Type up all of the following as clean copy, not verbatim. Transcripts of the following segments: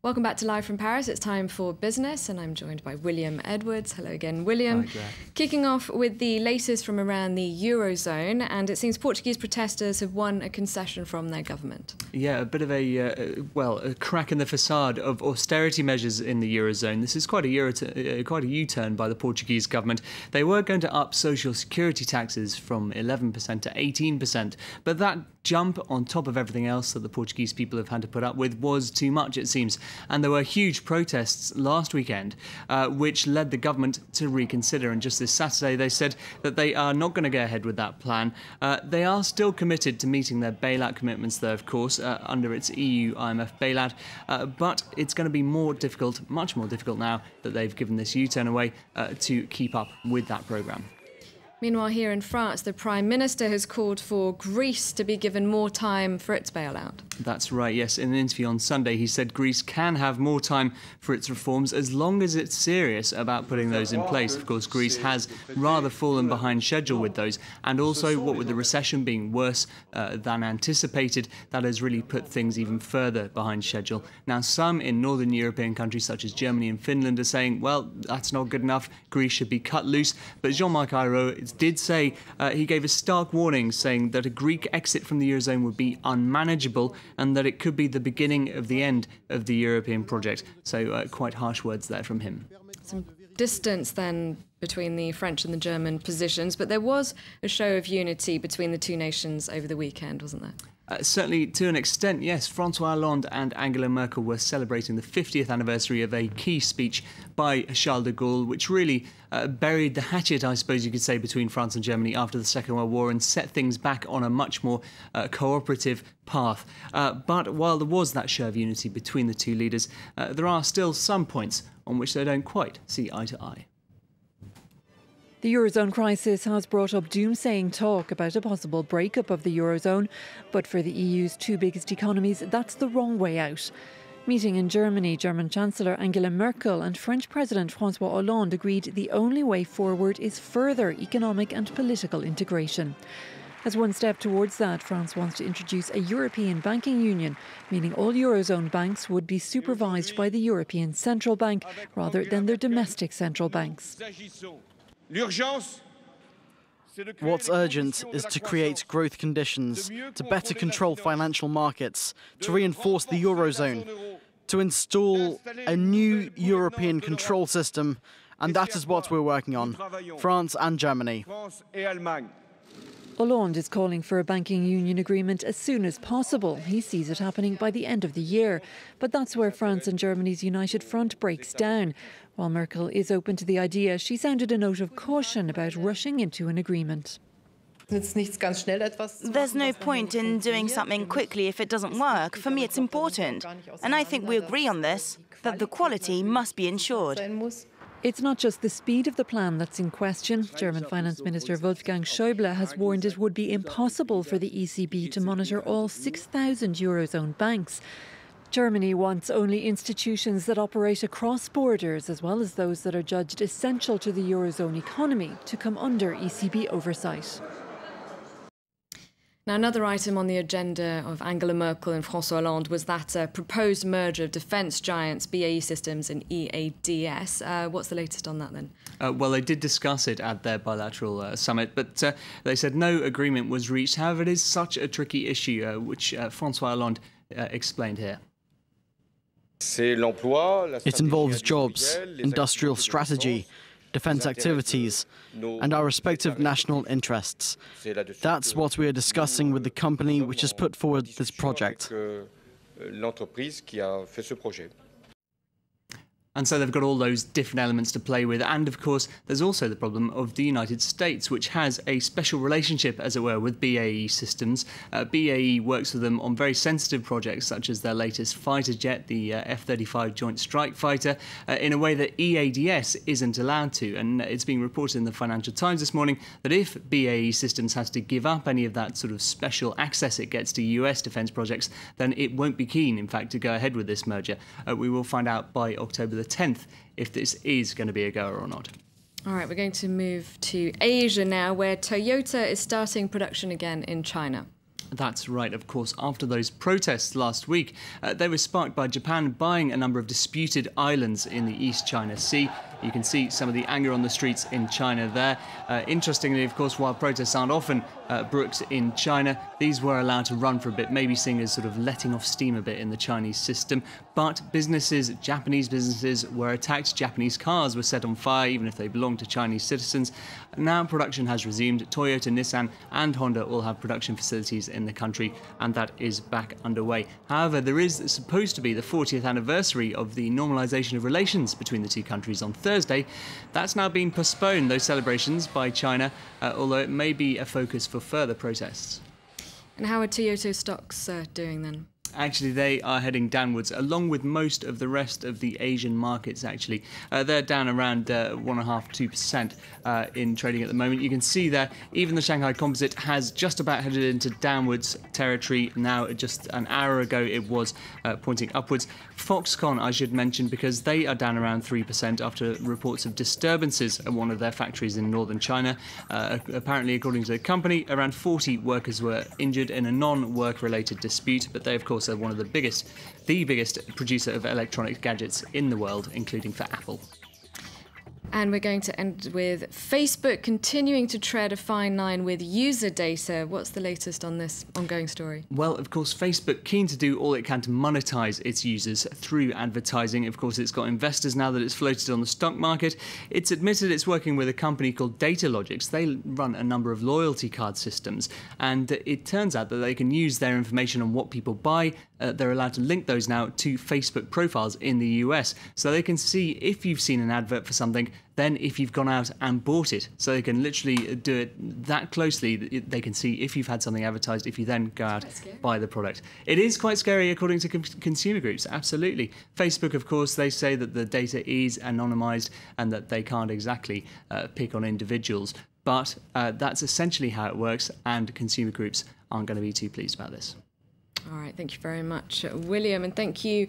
Welcome back to Live from Paris. It's time for business, and I'm joined by William Edwards. Hello again, William. Hi, Kicking off with the latest from around the Eurozone, and it seems Portuguese protesters have won a concession from their government. Yeah, a bit of a crack in the facade of austerity measures in the Eurozone. This is quite a U-turn by the Portuguese government. They were going to up social security taxes from 11% to 18%, but that jump on top of everything else that the Portuguese people have had to put up with was too much, it seems. And there were huge protests last weekend, which led the government to reconsider. And just this Saturday, they said that they are not going to go ahead with that plan. They are still committed to meeting their bailout commitments, though, of course, under its EU-IMF bailout. But it's going to be more difficult, much more difficult now that they've given this U-turn away to keep up with that programme. Meanwhile, here in France, the Prime Minister has called for Greece to be given more time for its bailout. That's right, yes. In an interview on Sunday, he said Greece can have more time for its reforms as long as it's serious about putting those in place. Of course, Greece has rather fallen behind schedule with those. And also, what with the recession being worse than anticipated, that has really put things even further behind schedule. Now, some in northern European countries such as Germany and Finland are saying, well, that's not good enough. Greece should be cut loose. But Jean-Marc Ayrault did say, he gave a stark warning saying that a Greek exit from the Eurozone would be unmanageable and that it could be the beginning of the end of the European project. So quite harsh words there from him. Some distance then between the French and the German positions, but there was a show of unity between the two nations over the weekend, wasn't there? Certainly, to an extent, yes. François Hollande and Angela Merkel were celebrating the 50th anniversary of a key speech by Charles de Gaulle, which really buried the hatchet, I suppose you could say, between France and Germany after the Second World War and set things back on a much more cooperative path. But while there was that show of unity between the two leaders, there are still some points on which they don't quite see eye to eye. The Eurozone crisis has brought up doomsaying talk about a possible breakup of the Eurozone, but for the EU's two biggest economies, that's the wrong way out. Meeting in Germany, German Chancellor Angela Merkel and French President François Hollande agreed the only way forward is further economic and political integration. As one step towards that, France wants to introduce a European banking union, meaning all Eurozone banks would be supervised by the European Central Bank rather than their domestic central banks. What's urgent is to create growth conditions, to better control financial markets, to reinforce the Eurozone, to install a new European control system, and that is what we're working on, France and Germany. Hollande is calling for a banking union agreement as soon as possible. He sees it happening by the end of the year. But that's where France and Germany's united front breaks down. While Merkel is open to the idea, she sounded a note of caution about rushing into an agreement. There's no point in doing something quickly if it doesn't work. For me, it's important. And I think we agree on this, that the quality must be ensured. It's not just the speed of the plan that's in question. German Finance Minister Wolfgang Schäuble has warned it would be impossible for the ECB to monitor all 6,000 Eurozone banks. Germany wants only institutions that operate across borders, as well as those that are judged essential to the Eurozone economy, to come under ECB oversight. Now, another item on the agenda of Angela Merkel and François Hollande was that proposed merger of defence giants BAE Systems and EADS. What's the latest on that then? Well, they did discuss it at their bilateral summit, but they said no agreement was reached. However, it is such a tricky issue, which François Hollande explained here. It involves jobs, industrial strategy, defence activities, and our respective national interests. That's what we are discussing with the company which has put forward this project. And so they've got all those different elements to play with. And of course, there's also the problem of the United States, which has a special relationship, as it were, with BAE Systems. BAE works with them on very sensitive projects, such as their latest fighter jet, the F-35 Joint Strike Fighter, in a way that EADS isn't allowed to. And it's being reported in the Financial Times this morning that if BAE Systems has to give up any of that sort of special access it gets to US defence projects, then it won't be keen, in fact, to go ahead with this merger. We will find out by October the 10th if this is going to be a goer or not. All right, we're going to move to Asia now, where Toyota is starting production again in China. That's right, of course. After those protests last week, they were sparked by Japan buying a number of disputed islands in the East China Sea. You can see some of the anger on the streets in China there. Interestingly, of course, while protests aren't often brooked in China, these were allowed to run for a bit, maybe seen as sort of letting off steam a bit in the Chinese system. But businesses, Japanese businesses, were attacked. Japanese cars were set on fire, even if they belonged to Chinese citizens. Now production has resumed. Toyota, Nissan and Honda all have production facilities in the country, and that is back underway. However, there is supposed to be the 40th anniversary of the normalization of relations between the two countries on Thursday. That's now been postponed, those celebrations, by China, although it may be a focus for further protests. And how are Toyota stocks doing then? Actually, they are heading downwards, along with most of the rest of the Asian markets, actually. They're down around 1.5–2% in trading at the moment. You can see there, even the Shanghai Composite has just about headed into downwards territory now. Just an hour ago, it was pointing upwards. Foxconn, I should mention, because they are down around 3% after reports of disturbances at one of their factories in northern China. Apparently, according to the company, around 40 workers were injured in a non-work-related dispute, but they, of course, are one of the biggest producer of electronic gadgets in the world, including for Apple. And we're going to end with Facebook continuing to tread a fine line with user data. What's the latest on this ongoing story? Well, of course, Facebook keen to do all it can to monetize its users through advertising. Of course, it's got investors now that it's floated on the stock market. It's admitted it's working with a company called Datalogics. They run a number of loyalty card systems, and it turns out that they can use their information on what people buy. They're allowed to link those now to Facebook profiles in the US, so they can see if you've seen an advert for something, then if you've gone out and bought it. So they can literally do it that closely. They can see if you've had something advertised, if you then go out, buy the product. It is quite scary, according to consumer groups, absolutely. Facebook, of course, they say that the data is anonymized and that they can't exactly pick on individuals. But that's essentially how it works, and consumer groups aren't going to be too pleased about this. All right, thank you very much, William, and thank you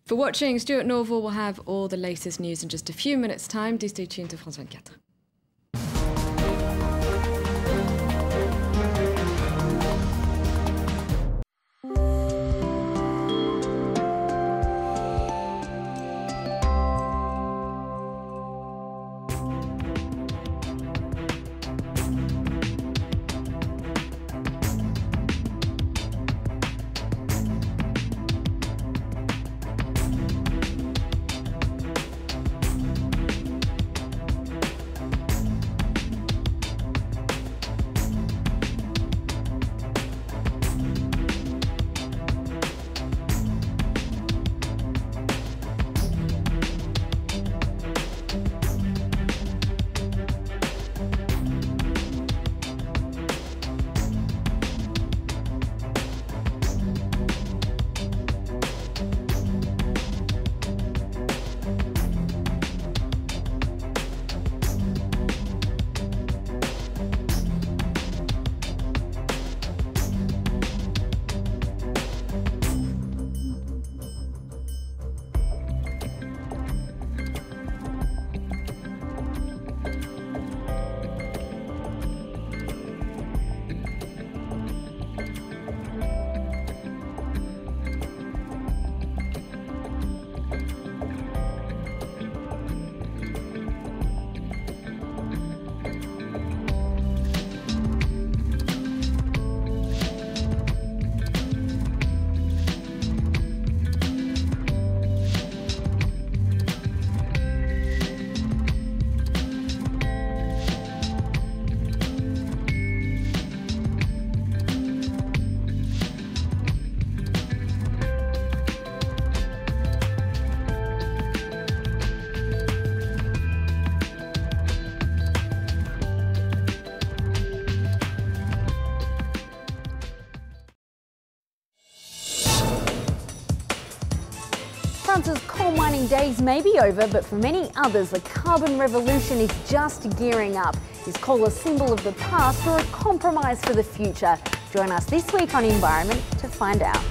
for watching. Stuart Norval will have all the latest news in just a few minutes' time. Do stay tuned to France 24. France's coal mining days may be over, but for many others, the carbon revolution is just gearing up. Is coal a symbol of the past or a compromise for the future? Join us this week on Environment to find out.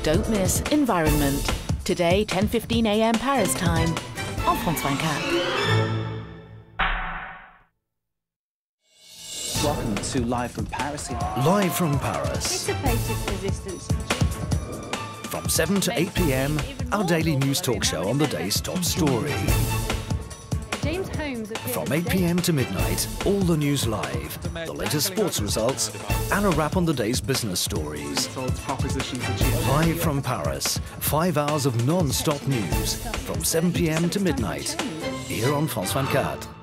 Don't miss Environment. Today, 10:15 a.m. Paris time on France 24. Welcome to Live from Paris. Live from Paris. From 7 to 8 p.m, our daily news talk show on the day's top story. From 8 p.m. to midnight, all the news live, the latest sports results, and a wrap on the day's business stories. Live from Paris, 5 hours of non-stop news, from 7 p.m. to midnight, here on France 24.